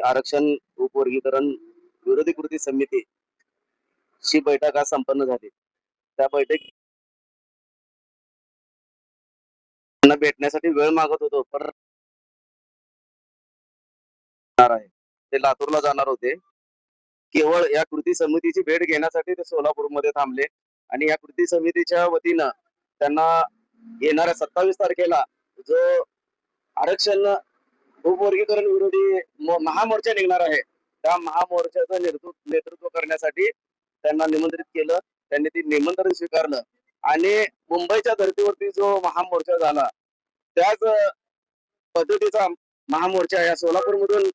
आरक्षण उपवर्गीकरण विरोधी कृती समिती ची बैठक आज संपन्न झाली. त्या बैठकीत त्यांना भेटण्यासाठी वेळ मागत होतो, पण ते लातूरला जाणार होते. केवळ या कृती समितीची भेट घेण्यासाठी ते सोलापूरमध्ये थांबले आणि या कृती समितीच्या वतीनं त्यांना येणाऱ्या 27 तारखेला जो आरक्षण उपवर्गीकरण विरोधी महामोर्चा निघणार आहे, त्या महामोर्चाचं नेतृत्व करण्यासाठी त्यांना निमंत्रित केलं. त्यांनी ती निमंत्रण स्वीकारलं आणि मुंबईच्या धर्तीवरती जो महामोर्चा झाला त्याच पद्धतीचा महामोर्चा या सोलापूरमधून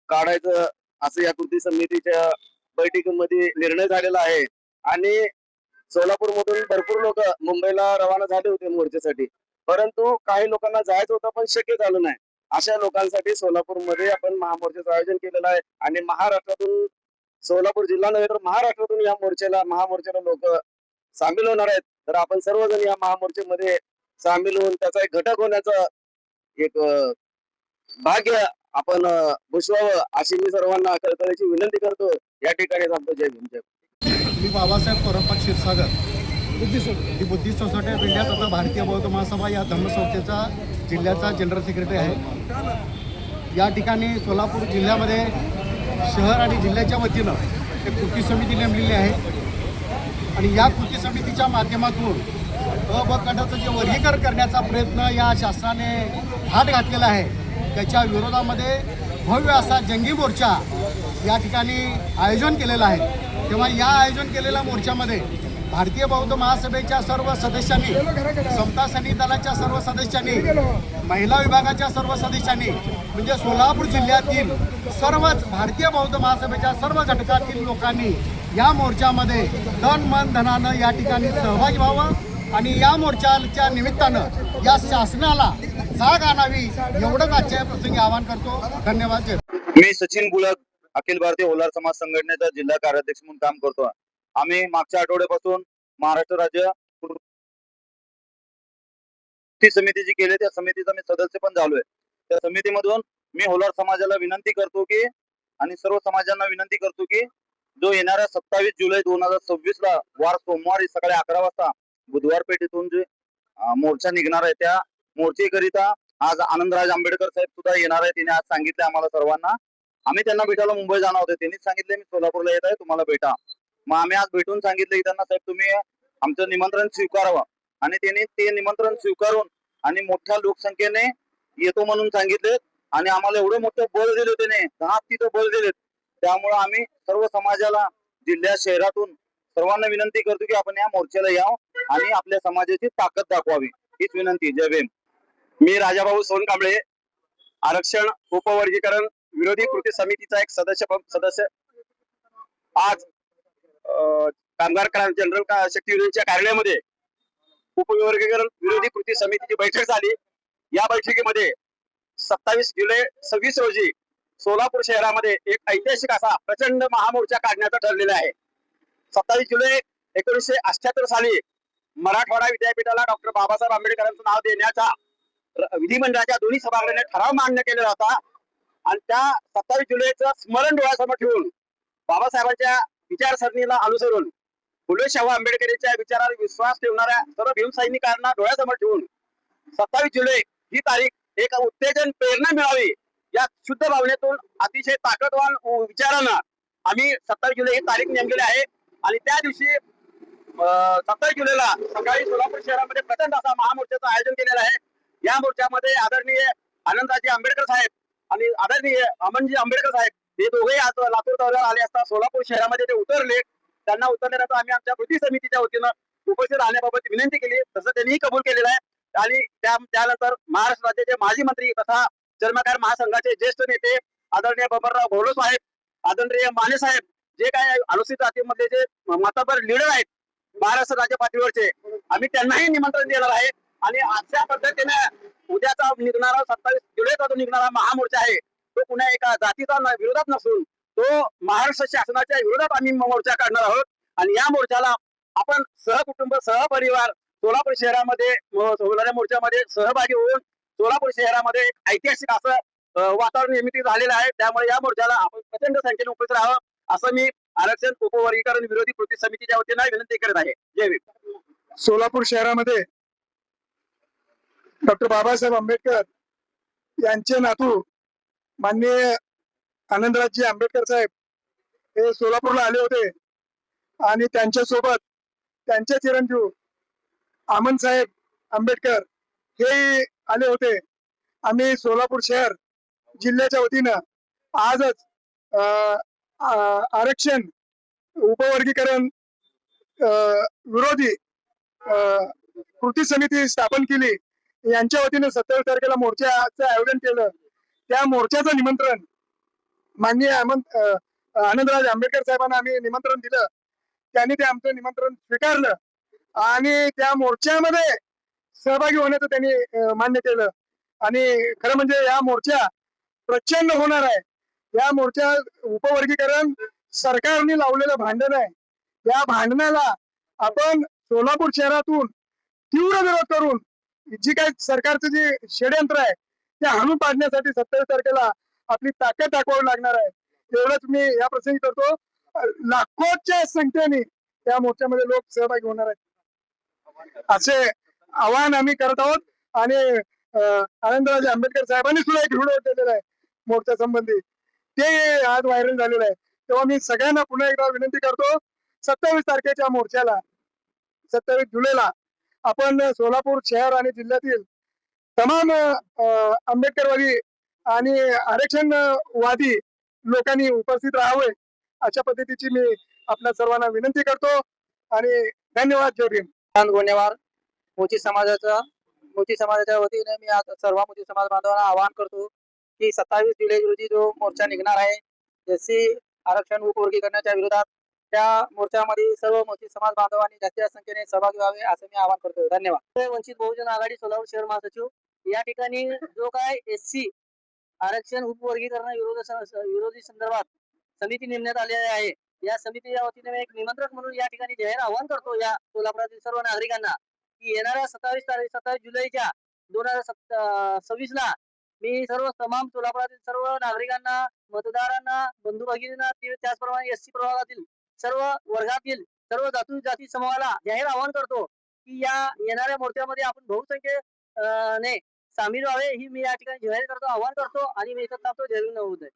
काढायचं असं या कृती समितीच्या बैठकीमध्ये निर्णय झालेला आहे. आणि सोलापूरमधून भरपूर लोक मुंबईला रवाना झाले होते मोर्चासाठी, परंतु काही लोकांना जायचं होतं पण शक्य झालं नाही. अशा लोकांसाठी सोलापूरमध्ये आपण महामोर्चाचं आयोजन केलेलं आहे आणि महाराष्ट्रातून, सोलापूर जिल्हा नव्हे तर महाराष्ट्रातून या महामोर्चाला लोक सामील होणार आहेत. तर आपण सर्वजण या महामोर्चामध्ये सामील होऊन त्याचा एक घटक होण्याचा एक भाग्य आपण भूषवावं अशी मी सर्वांना कळकळीची विनंती करतो. या ठिकाणी सांगतो जय भीम जय. मी बाबासाहेब कोरप्पा क्षीरसागर ही बुद्धिस्ट सोसायटी ऑफ इंडिया तथा भारतीय बौद्ध महासभा या धर्मसंस्थेचा जिल्ह्याचा जनरल सेक्रेटरी आहे. या ठिकाणी सोलापूर जिल्ह्यामध्ये शहर आणि जिल्ह्याच्या वतीनं एक कृती समिती नेमलेली आहे आणि या कृती समितीच्या माध्यमातून अ ब गटाचं जे वर्गीकरण करण्याचा प्रयत्न या शासनाने हात घातलेला आहे, त्याच्या विरोधामध्ये भव्य असा जंगी मोर्चा या ठिकाणी आयोजन केलेलं आहे. तेव्हा या आयोजन केलेल्या मोर्चामध्ये भारतीय बौद्ध महासभेच्या सर्व सदस्यांनी, समता सैनिक दलाच्या सर्व सदस्यांनी, महिला विभागाच्या सर्व सदस्यांनी, म्हणजे सोलापूर जिल्ह्यातील सर्वच भारतीय बौद्ध महासभेच्या सर्व घटकातील लोकांनी या मोर्चामध्ये तन मन धनानं या ठिकाणी सहभागी व्हावं आणि या मोर्चाच्या निमित्तानं या शासनाला जाग आणावी एवढंच आजच्या प्रसंगी आवाहन करतो. धन्यवाद. मी सचिन बुलक, अखिल भारतीय होलार समाज संघटनेचा जिल्हा कार्याध्यक्ष म्हणून काम करतो. आम्ही मागच्या आठवड्यापासून महाराष्ट्र राज्य कृती समितीची केली, त्या समितीचा मी सदस्य पण झालोय. त्या समितीमधून मी होलार समाजाला विनंती करतो की, आणि सर्व समाजांना विनंती करतो की, जो येणाऱ्या 27 जुलै 2026 ला वार सोमवारी सकाळी 11 वाजता बुधवार पेठेतून जे मोर्चा निघणार आहे, त्या मोर्चेकरिता आज आनंदराज आंबेडकर साहेब सुद्धा येणार आहे. तिने आज सांगितले आम्हाला सर्वांना. आम्ही त्यांना भेटायला मुंबई जाणार होते, त्यांनीच सांगितले मी सोलापूरला येत आहे, तुम्हाला भेटा. मग आम्ही आज भेटून सांगितलं त्यांना, साहेब तुम्ही आमचं निमंत्रण स्वीकारावं. आणि त्यांनी ते निमंत्रण स्वीकारून आणि मोठ्या लोकसंख्येने येतो म्हणून सांगितले आणि आम्हाला एवढं मोठं बळ दिलं त्याने, 10 तिथं बळ दिलेत. त्यामुळे आम्ही सर्व समाजाला जिल्ह्यात शहरातून सर्वांना विनंती करतो की आपण या मोर्चाला यावं आणि आपल्या समाजाची ताकद दाखवावी, हीच विनंती. जय भीम. मी राजाभाऊ सोनकांबळे, आरक्षण उपवर्गीकरण विरोधी कृती समितीचा एक सदस्य आज कामगार जनरल शक्ती युनियनच्या कार्यालयामध्ये उपवर्गीकरण विरोधी कृती समितीची बैठक झाली. या बैठकीमध्ये 27 जुलै 26 रोजी सोलापूर शहरामध्ये एक ऐतिहासिक असा प्रचंड महामोर्चा काढण्याचं ठरलेलं आहे. 27 जुलै 1978 साली मराठवाडा विद्यापीठाला डॉक्टर बाबासाहेब आंबेडकरांचं नाव देण्याचा विधिमंडळाच्या दोन्ही सभागृहाने ठराव मान्य केलेला होता. आणि त्या 27 जुलैचं स्मरण डोळ्यासमोर ठेवून, बाबासाहेबांच्या विचारसरणीला अनुसरून, फुले शाहू आंबेडकरांच्या विचारावर विश्वास ठेवणाऱ्या सर्व भीमसैनिकांना डोळ्यासमोर ठेवून 27 जुलै ही तारीख एक उत्तेजन, प्रेरणा मिळावी या शुद्ध भावनेतून अतिशय ताकदवान विचारानं आम्ही 27 जुलै ही तारीख नेमलेली आहे. आणि त्या दिवशी 27 जुलैला सकाळी सोलापूर शहरामध्ये प्रचंड असा महामोर्चाचं आयोजन केलेलं आहे. या मोर्चामध्ये आदरणीय आनंदराजे आंबेडकर साहेब आणि आदरणीय अमनजी आंबेडकर साहेब हे दोघेही आज लातूर दौऱ्यावर आले असता सोलापूर शहरामध्ये ते उतरले. त्यांना उतरल्यानंतर आम्ही आमच्या कृती समितीच्या वतीनं उपस्थित राहण्याबाबत विनंती केली, तसं त्यांनीही कबूल केलेलं आहे. आणि त्यानंतर महाराष्ट्र राज्याचे माजी मंत्री तथा चर्मकार महासंघाचे ज्येष्ठ नेते आदरणीय बबनराव घोलो साहेब, आदरणीय माने साहेब, जे काय अनुसूचित जातीमधले जे मातबर लीडर आहेत महाराष्ट्र राज्य पातळीवरचे, आम्ही त्यांनाही निमंत्रण देणार आहे. आणि अशा पद्धतीने उद्याचा निघणारा 27 जुलैचा जो निघणारा महामोर्चा आहे तो पुन्हा एका जातीचा विरोधात नसून तो महाराष्ट्र शासनाच्या विरोधात आम्ही मोर्चा काढणार आहोत. आणि या मोर्चाला आपण सहकुटुंब, सहपरिवार सोलापूर शहरामध्ये होणाऱ्या मोर्चामध्ये सहभागी होऊन सोलापूर शहरामध्ये एक ऐतिहासिक असं वातावरण निर्मिती झालेलं आहे. त्यामुळे या मोर्चाला आपण प्रचंड संख्येने उपस्थित राहावं असं मी आरक्षण उपवर्गीकरण विरोधी कृती समितीच्या वतीनं विनंती करत आहे. जय भीम. सोलापूर शहरामध्ये डॉक्टर बाबासाहेब आंबेडकर यांचे नातू माननीय आनंदराजजी आंबेडकर साहेब हे सोलापूरला आले होते आणि त्यांच्यासोबत त्यांचे चिरंजीव आमन साहेब आंबेडकर हे आले होते. आम्ही सोलापूर शहर जिल्ह्याच्या वतीनं आजच आरक्षण उपवर्गीकरण विरोधी कृती समिती स्थापन केली. यांच्या वतीने 27 तारखेला मोर्चाचं आयोजन केलं. त्या मोर्चाचं निमंत्रण माननीय आनंदराज आंबेडकर साहेबांना आम्ही निमंत्रण दिलं. त्यांनी ते आमचं निमंत्रण स्वीकारलं आणि त्या मोर्चामध्ये सहभागी होण्याचं त्यांनी मान्य केलं. आणि खरं म्हणजे या मोर्चा प्रचंड होणार आहे. या मोर्चा उपवर्गीकरण सरकारने लावलेलं भांडण आहे. या भांडणाला आपण सोलापूर शहरातून तीव्र विरोध करून जी काही सरकारचं जे षडयंत्र आहे ते हाणून पाडण्यासाठी 27 तारखेला आपली ताकद दाखवावी लागणार आहे. एवढंच मी या प्रसंगी करतो. लाखोच्या संख्येने त्या मोर्चामध्ये लोक सहभागी होणार आहेत असे आवाहन आम्ही करत आहोत. आणि आनंदराज आंबेडकर साहेबांनी सुद्धा एक व्हिडिओ केलेला आहे मोर्चा संबंधी, ते आज व्हायरल झालेलं आहे. तेव्हा मी सगळ्यांना पुन्हा एकदा विनंती करतो, 27 तारखेच्या मोर्चाला 27 जुलैला आपण सोलापूर शहर आणि जिल्ह्यातील तमाम आंबेडकरवादी आणि आरक्षणवादी लोकांनी उपस्थित राहावे अशा पद्धतीची मी आपल्या सर्वांना विनंती करतो. आणि धन्यवाद. जय भीम. गोनेवार मोची समाजाच्या वतीने मी आज सर्व मोची समाज बांधवांना आवाहन करतो की 27 जुलै रोजी जो मोर्चा निघणार आहे एससी आरक्षण उपवर्गीकरणाच्या विरोधात, त्या मोर्चामध्ये सर्व मोची समाज बांधवांनी जास्तीत जास्त संख्येने सहभागी व्हावे असं मी आवाहन करतो. धन्यवाद. वंचित बहुजन आघाडी सोलापूर शहर महासचिव. या ठिकाणी जो काय एससी आरक्षण उपवर्गीकरण विरोधी संदर्भात समिती नेमण्यात आली आहे, या समितीच्या वतीने मी एक निमंत्रक म्हणून या ठिकाणी जाहीर आवाहन करतो या सोलापुरातील सर्व नागरिकांना की येणाऱ्या 27 जुलैच्या 2026 ला मी तमाम सोलापुरातील सर्व नागरिकांना, मतदारांना, बंधू भगिनींना, त्याचप्रमाणे एससी प्रभागातील सर्व वर्गातील सर्व जाती समूहाला जाहीर आवाहन करतो की या येणाऱ्या मोर्चामध्ये आपण बहुसंख्येने सामील व्हावे ही मी या ठिकाणी जाहीर करतो, आवाहन करतो. आणि मी इथं थांबतो. जय भीम. नमो बुद्धाय.